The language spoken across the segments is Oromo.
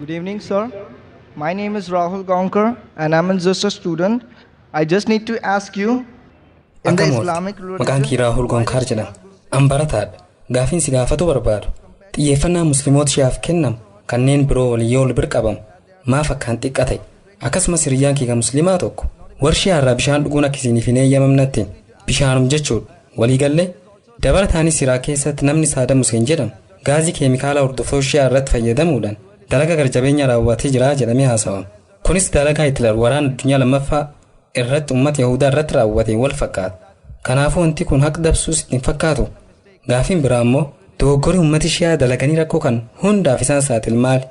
Good evening, sir. My name is Rahul Gaonkar, and I'm just a student. I just need to ask you, in the Islamic maqaan kee Rahul Gaonkar jedhama. An barataadha. Gaafiin si gaafatu barbaadu. Xiyyeeffannaa musliimoota shi'aaf kennamu kanneen biroo waliin yoo bira qabamu maaf akkaan xiqqaa ta'e. Akkasumas hiriyyaan kee musliimaa tokko warshii irraa bishaan dhuguun akkasiiniif hin eeyyamamnatti bishaanum jechuudha. Waliigallee dabalataanis Iraaq keessatti namni Saddam Hussein jedhamu gaazii keemikaala hordofoo shi'aa irratti fayyadamuudhaan dalagaa garjabeenya raawwatee jira jedhamee haasawama. Kunis dalagaa Hitler waraana addunyaa lammaffaa irratti uummata Yahudaa irratti raawwate wal fakkaata. Kanaafuu wanti kun haq dabsuus ittiin fakkaatu. Gaafiin biraa immoo dogoggorri uummati shi'aa dalaganii rakkoo kan hundaaf isaan saaxil maali?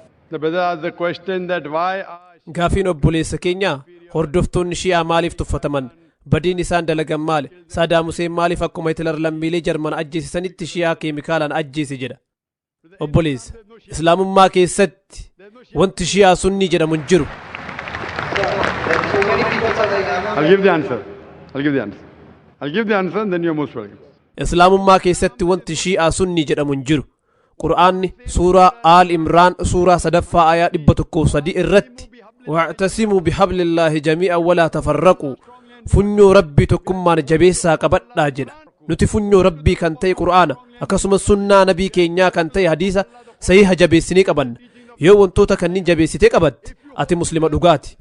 Gaafiin obboleessa keenyaa hordoftoonni shi'aa maaliif tuffataman? Badiin isaan dalagan maali? Saddam Hussein maaliif akkuma Hitler lammiilee Jarman ajjeesisanitti shi'aa keemikaalaan ajjeese jedha? Obboleessa, Islaamummaa keessatti wanti shi'aa sunnii jedhamu hin jiru. I'll give the answer. Then you're most welcome. Islaamummaa keessatti wanti shi'aa sunnii jedhamu hin jiru. Qur'aanni suuraa Aal Imraan suuraa 3 ayaa 103 irratti wa'tasimuu bihablillaahi jamii'an walaa tafarraquu funyoo rabbii tokkummaan jabeessaa qabadhaa jedha. Nuti funyoo rabbii kan ta'e Qur'aana akkasumas sunnaa nabii keenyaa kan ta'e hadiisa sahiha jabeessinee qabanna. Yoo wantoota kanneen jabeessitee qabatte ati muslima dhugaati.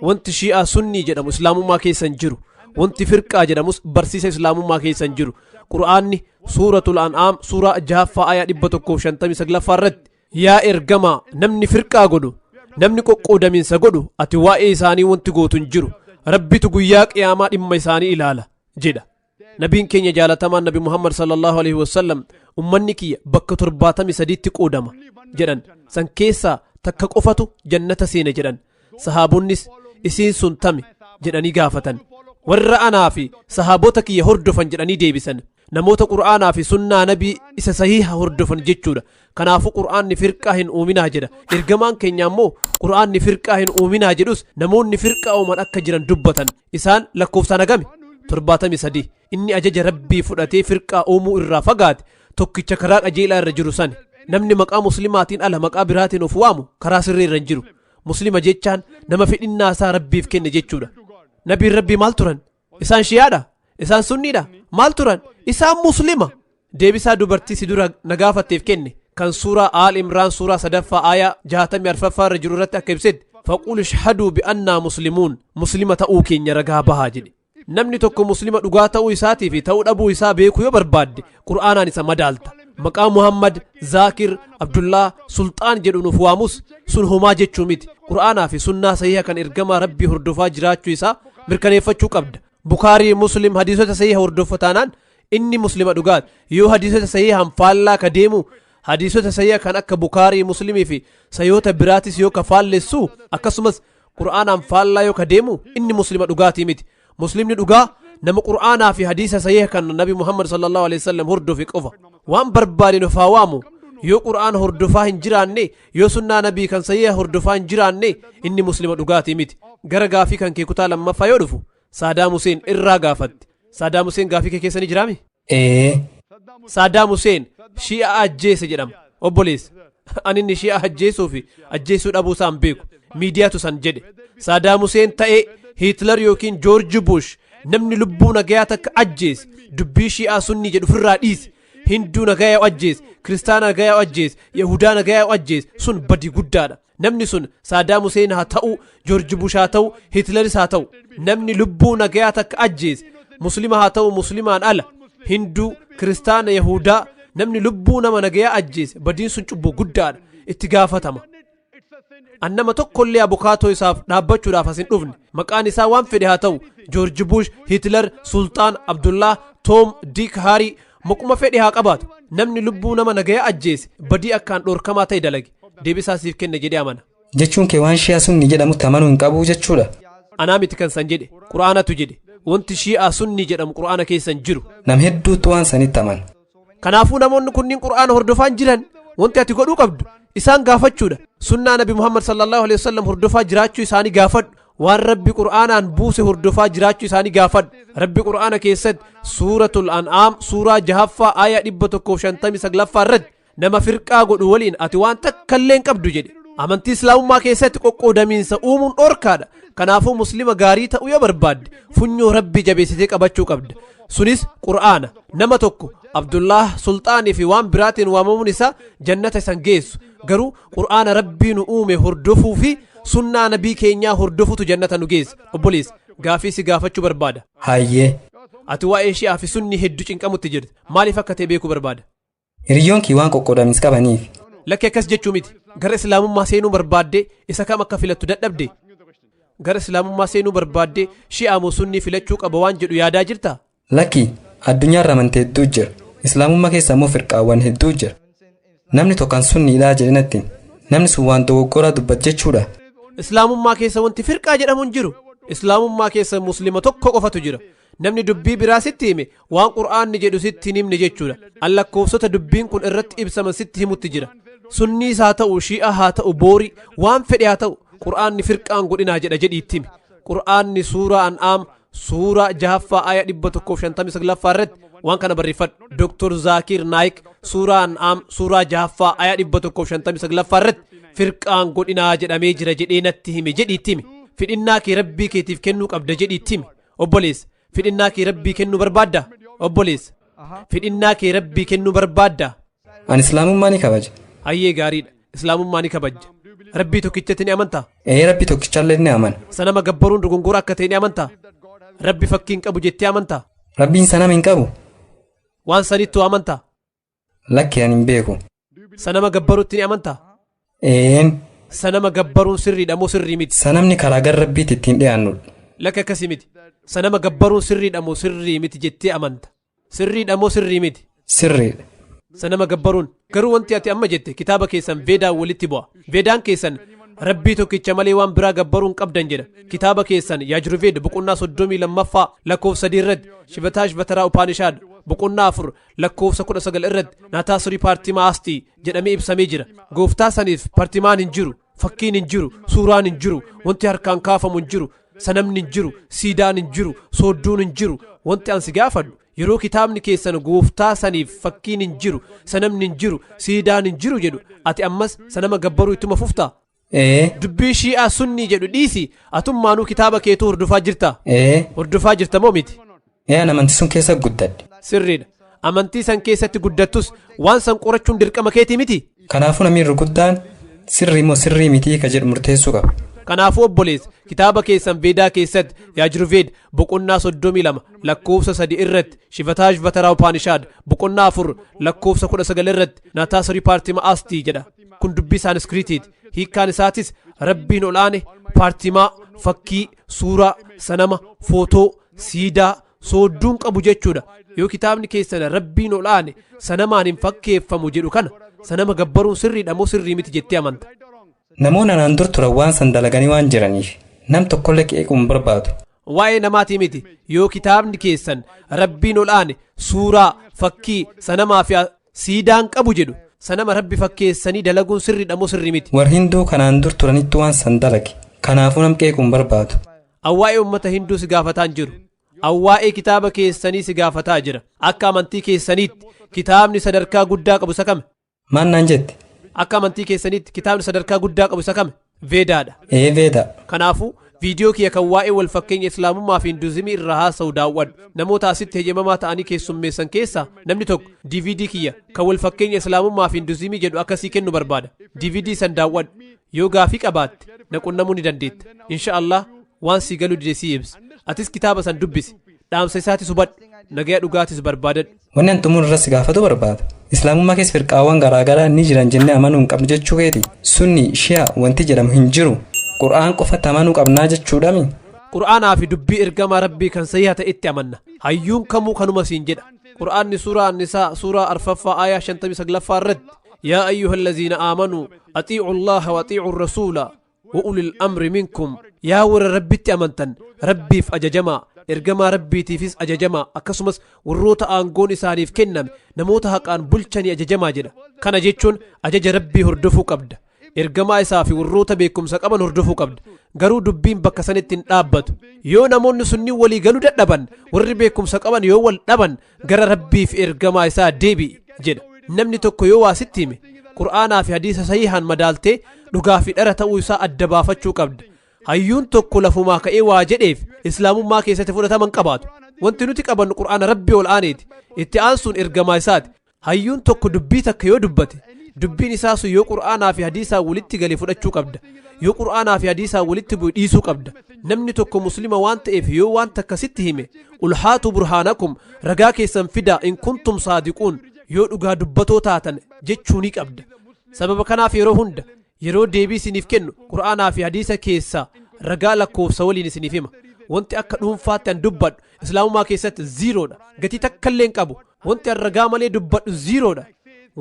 Wanti shi'aa sunnii jedhamu islaamummaa keessa hin jiru. Wanti firqaa jedhamus barsiisa islaamummaa keessa hin jiru. Qur'aanni suuratul An'aam suuraa 6 ayaa 159 irratti yaa ergamaa namni firqaa godhu namni qoqqoodamiinsa godhu ati waa'ee isaanii wanti gootu hin jiru. Rabbitu guyyaa qiyaamaa dhimma isaanii ilaala jedha. Nabiin keenya jaalatamaan Nabi Muhammad sallallahu alaihi wasallam ummanni kiyya bakka 73tti qoodama jedhan. San keessaa takka qofatu jannata seena jedhan. Sahaabonnis isiin sun tami jedhanii gaafatan. Warra anaa fi sahaabota kiyya hordofan jedhanii deebisan. Namoota Qur'aanaa fi sunnaa nabii isa sahiha hordofan jechuudha. Kanaafuu Qur'aanni firqaa hin uuminaa jedha. Ergamaan keenya immoo Qur'aanni firqaa hin uuminaa jedhus namoonni firqaa uuman akka jiran dubbatan. Isaan lakkoofsaan hagami 73. Inni ajaja rabbii fudhatee firqaa uumuu irraa fagaate tokkicha karaa qajeelaa irra jiru sani. Namni maqaa muslimaatiin ala maqaa biraatiin of waamu karaa sirrii irra hin jiru. Muslima jechaan nama fedhinnaa isaa rabbiif kenne jechuudha. Nabiin rabbii maal turan? Isaan shi'aadha? Isaan sunniidha? Maal turan? Isaan muslima. Deebisaa dubartii si dura nagaafatteef kenne kan suuraa Aal Imraan suuraa 3 ayaa 64 irra jiru irratti akka ibsetti faqul ishhaduu bi'annaa muslimuun muslima ta'uu keenya ragaa bahaa jedhe. Namni tokko muslima dhugaa ta'uu isaatii fi ta'uu dhabuu isaa beekuu yoo barbaadde Qur'aanaan isa madaalta. Maqaa Muhammad, Zaakir, Abdullah, Sultaan jedhuun waamus sun homaa jechuu miti. Qur'aanaa fi sunnaa sahiha kan ergamaa rabbii hordofaa jiraachuu isaa mirkaneeffachuu qabda. Bukaarii Muslim hadiisota sahiha hordofataanaan inni muslima dhugaati. Yoo hadiisota sahihaan faallaa ka deemu hadiisota sahiha kan akka Bukaarii Muslimii fi sahihoota biraatis yoo ka faallessu akkasumas Qur'aanaan faallaa yoo ka deemu inni muslima dhugaatii miti. Muslimni dhugaa nama Qur'aanaa fi hadiisa sahiha kan Nabi Muhammad sallallahu alaihi wasallam hordofe qofa. Waan barbaadin of haa waamu. Yoo Qur'aan hordofaa hin jiraanne yoo sunnaa nabii kan sahiha hordofaa hin jiraanne inni muslima dhugaatii miti. Gara gaafii kan kee kutaa lammaffaa yoo dhufu Saddam Hussein irraa gaafatte. Saddam Hussein gaafii kee keessa ni jiraami? Saddam Hussein shi'a ajjeese jedhama. Obboleessa. Ani inni shi'a ajjeesuu fi ajjeesuu dhabuu isaa hin beeku. Miidiyaatu san jedhe. Saddam Hussein ta'ee Hitler yookiin George Bush namni lubbuu nagayaa takka ajjeese dubbii shi'aa sunnii jedhu ofirraa dhiise. Hinduu nagayaa ajjeese, Kiristaana nagayaa ajjeese, Yahudaa nagayaa ajjeese sun badii guddaadha. Namni sun Saddam Hussein haa ta'u, George Bush haa ta'u, Hitleris haa ta'u, namni lubbuu nagayaa takka ajjeese, muslima haa ta'u muslimaan ala, Hinduu, Kiristaana, Yahudaa, namni lubbuu nama nagayaa ajjeese badiin sun cubbuu guddaadha. Itti gaafatama. Annama tokkollee abukaatoo isaaf dhaabbachuudhaaf as hin dhufne. Maqaan isaa waan fedhe haa ta'u, George Bush, Hitler, Sultaan, Abdullah, Tom, Dick, Harry maquma fedhe haa qabaatu. Namni lubbuu nama nagayaa ajjeese badii akkaan dhorkamaa ta'e dalage. Deebisaa siif kenne jedhee amana. Jechuun kee waan shi'aa sunni jedhamutti amanuu hin qabu jechuudha. Anaa miti kan san jedhe Qur'aanatu jedhe wanti shi'aa sunni jedhamu Qur'aana keessa hin jiru. Nam hedduutu waan sanitti amana. Kanaafuu namoonni kunniin Qur'aana hordofaa hin jiran wanti ati godhuu qabdu isaan gaafachuudha. Sunnaa Nabi Muhammad sallallahu alaihi wasallam hordofaa jiraachuu isaanii gaafadhu. Waan Rabbi Qur'aanaan buuse hordofaa jiraachuu isaanii gaafadhu. Rabbi Qur'aana keessatti suuratul An'aam suuraa 6 ayaa 159 irratti nama firqaa godhu waliin ati waan takkallee hin qabdu jedhe. amantii islaamummaa keessatti qoqqoodamiinsa uumuun dhorkaadha. Kanaafuu muslima gaarii ta'uu yoo barbaadde funyoo rabbii jabeessitee qabachuu qabda. Sunis qur'aana. Nama tokko Abdullah Sultaanii fi waan biraatiin waamamuun isaa jannata isan geessu. Garuu qur'aana rabbii nu uume hordofuu fi sunnaa nabii keenyaa hordofutu jannata nu geessa. Obboleessa gaafii si gaafachuu barbaada. Hayyee. Ati waa'ee shi'aa fi sunni hedduu cinqamutti jirti. Maaliif akka ta'e beekuu barbaada? Hiriyoon kee waan qoqqoodamis qabaniif. Lakkee akkas jechuu miti. Gara islaamummaa seenuu barbaaddee isa kam akka filattu dadhabde? Gara islaamummaa seenuu barbaaddee shi'aa moo sunnii filachuu qaba waan jedhu yaadaa jirtaa? Lakki addunyaarra amantii hedduu jira. Islaamummaa keessa immoo firqaawwan hedduu jira. Namni tokkan sunniidhaa jedhinatti namni sun waan dogoggoraa dubbat jechuudha. Islaamummaa keessa wanti firqaa jedhamu hin jiru. Islaamummaa keessa muslima tokko qofatu jira. Namni dubbii biraa sitti hime waan qur'aanni jedhu sitti hin himne jechuudha. Allakkoofsota dubbiin kun irratti ibsaman sitti himutti jira. Sunniis haa ta'u shi'a haa ta'u boorii waan fedhe haa ta'u qur'aanni firqaan godhinaa jedha jedhiitti hime. Qur'aanni suuraa an'aam suuraa 6ffaa aya 159 irratti waan kana barreeffadhu. Dr. Zaakir Naayik suuraa an'aam suuraa 6ffaa aya 159 irratti firqaan godhinaa jedhamee jira jedhee natti hime jedhiitti hime. Fidhinnaa kee rabbii keetiif kennuu qabda jedhiitti hime. Obboleessa fidhinnaa kee rabbii kennuu barbaadda? Obboleessa fidhinnaa kee rabbii kennuu barbaadda? Ani islaamummaa ni kabaja. Hayyee gaariidha. Islaamummaa ni kabajja. Rabbii tokkichatti ni amantaa? Rabbii tokkichallee ni amana. Sanama gabbaruun dogongora akka ta'e ni amantaa? Rabbi fakkiin qabu jettee amantaa? Rabbiin sanama hin qabu. Waan sanittuu amantaa? Lakki ani hin beeku. Sanama gabbaruutti ni amantaa? Sanama gabbaruun sirriidha moo sirrii miti? Sanamni karaa gara rabbiitti ittiin dhiyaannudha. Lakki akkasii miti. Sanama gabbaruun sirriidha moo sirrii miti jettee amanta? Sirriidha moo sirrii miti? Sirriidha. Sanama gabbaruun garuu wanti ati amma jette kitaaba keessan veedaan walitti bu'a. Veedaan keessan rabbii tokkicha malee waan biraa gabbaruun qabdan jedha. Kitaaba keessan Yaajurveed boqonnaa 32ffaa lakkoofsa 3 irratti Shivataash Bataraa Upaanishaad boqonnaa 4 lakkoofsa 19 irratti Naataasurii Paartimaa Astii jedhamee ibsamee jira. Gooftaa saniif paartimaan hin jiru, fakkiin hin jiru, suuraan hin jiru, wanti harkaan kaafamu hin jiru, sanamni hin jiru, siidaan hin jiru, soodduun hin jiru. Wanti ansi gaafadhu yeroo kitaabni keessan gooftaa saniif fakkiin hin jiru, sanamni hin jiru, siidaan hin jiru jedhu ati ammas sanama gabbaruu ittuma fuftaa? Dubbii shi'aa sunnii jedhu dhiisi. Atummaanuu kitaaba keetu hordofaa jirta? Hordofaa jirta moo miti? Amantii sun keessa guddadhe. Sirriidha. Amantii san keessatti guddattus waan san qorachuun dirqama keetii miti? Kanaafuu namni irra guddaan sirrii moo sirrii mitii ka jedhu murteessuu qaba. Kanaafuu obboleessa kitaaba keessan veedaa keessatti Yaajurveed boqonnaa 32 lakkoofsa 3 irratti Shivataash Bataraa Upaanishaad boqonnaa 4 lakkoofsa 19 irratti Naataasurii Paartimaa Astii jedha. Kun dubbii saaniskiriitiiti. Hiikkaan isaatis rabbiin olaane paartimaa, fakkii, suuraa, sanama, footoo, siidaa, soodduun qabu jechuudha. Yoo kitaabni keessan rabbiin olaane sanamaan hin fakkeeffamu jedhu kana sanama gabbaruun sirriidha moo sirrii miti jettee amanta? Namoonni anaan dur turan waan san dalaganii waan jiraniif nam tokkollee qeequu hin barbaadu. Waa'ee namaatii miti. Yoo kitaabni keessan rabbiin olaane suuraa, fakkii, sanamaa fi siidaan qabu jedhu sanama rabbi fakkeessanii dalaguun sirriidha moo sirrii miti? Warri hinduu kanaan dur turanitti waan san dalage. Kanaafuu nam qeequu hin barbaadu. Awwaa'ee uummata hinduu si gaafataan jiru. Awwaa'ee kitaaba keessanii si gaafataa jira. Akka amantii keessaniitti kitaabni sadarkaa guddaa qabu isa kame? Maal naan jette? Akka amantii keessaniitti kitaabni sadarkaa guddaa qabu isa kame? Veedaadha. Veeda. Kanaafuu viidiyoo kiyya kan waa'ee wal fakkeenya islaamummaa fi hinduuzimii irraa haasa'u daawwadhu. Namoota asitti heyyamamaa ta'anii keessummeessan keessaa namni tokko DVD kiyya kan wal fakkeenya islaamummaa fi hinduuzimii jedhu akkasii kennu barbaada. DVD san daawwadhu. Yoo gaafii qabaatte na qunnamuu ni dandeetta. Insha'Allah waan si galu dide si ibsa. Atis kitaaba san dubbisi. Dhaamsa isaatis hubadhu. Nagaya dhugaatis barbaadadhu. Wanni an xumura irratti gaafatu barbaada. Islaamummaa keessa firqaawwan garaagaraa ni jiran jennee amanuu hin qabnu jechuu keeti. Sunni shi'a wanti jedhamu hin jiru. Qur'aan qofatti amanuu qabnaa jechuudhami. Qur'aanaa fi dubbii ergamaa rabbii kan sayyaa ta'etti amanna. Hayyuun kamuu kanuma siin jedha. Qur'aanni suuraa Annisaa suuraa 4ffaa aayaa 59ffaa irratti yaa ayyuhallaziina aamanuu atiicu Allaha wa atiicu rasuula wa ulil amri minkum yaa warra rabbitti amantan rabbiif ajajamaa ergamaa rabbiitiifis ajajamaa akkasumas warroota aangoon isaaniif kenname namoota haqaan bulchanii ajajamaa jedha. Kana jechuun ajaja rabbii hordofuu qabda. Ergamaa isaa fi warroota beekumsa qaban hordofuu qabda. Garuu dubbiin bakka sanitti hin dhaabbatu. Yoo namoonni sunniin walii galuu dadhaban warri beekumsa qaban yoo wal dhaban gara rabbii fi ergamaa isaa deebi'i jedha. Namni tokko yoo waa sitti hime qur'aanaa fi hadiisa sahihaan madaaltee dhugaa fi dhara ta'uu isaa adda baafachuu qabda. Hayyuun tokko lafumaa ka'ee waa jedheef islaamummaa keessatti fudhataman qabaatu. Wanti nuti qabannu qur'aana rabbii ol aaneeti. Itti aansuun ergamaa isaati. Hayyuun tokko dubbii takka yoo dubbate dubbiin isaa sun yoo qur'aanaa fi hadiisaa walitti galee fudhachuu qabda. Yoo qur'aanaa fi hadiisaa walitti bu'e dhiisuu qabda. Namni tokko muslima waan ta'eef yoo waan takka sitti hime ulhaatu burhaanakum ragaa keessan fidaa in kuntum saadiquun yoo dhugaa dubbatoo taatan jechuu ni qabda. Sababa kanaaf yeroo hunda yeroo deebii isiniif kennu qur'aanaa fi hadiisa keessaa ragaa lakkoofsa waliin isiniif hima. Wanti akka dhuunfaatti an dubbadhu islaamummaa keessatti ziiroodha. Gatii takka illee hin qabu. Wanti an ragaa malee dubbadhu ziiroodha.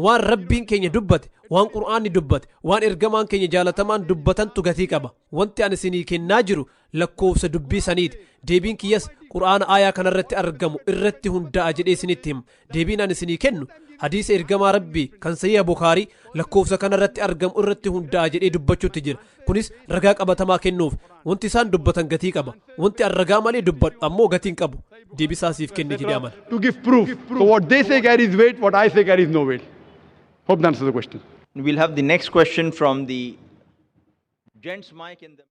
Waan rabbiin keenya dubbate, waan qur'aanni dubbate, waan ergamaan keenya jaalatamaan dubbatantu gatii qaba. Wanti an isinii kennaa jiru lakkoofsa dubbii saniiti. Deebiin kiyyas qur'aana aayaa kanarratti argamu irratti hundaa'a jedhee isinitti hima. Deebiin an isinii kennu hadiisa ergamaa rabbii kan sayyiha Bukaarii lakkoofsa kanarratti argamu irratti hundaa'a jedhee dubbachuutti jira. Kunis ragaa qabatamaa kennuuf wanti isaan dubbatan gatii qaba. Wanti an ragaa malee dubbadhu ammoo gatii hin qabu. Deebisaa siif kenne jedhee amana. To give proof. So what they say carries weight, what I say carries no weight. Hope that answers the question. We'll have the next question from the gents mic in the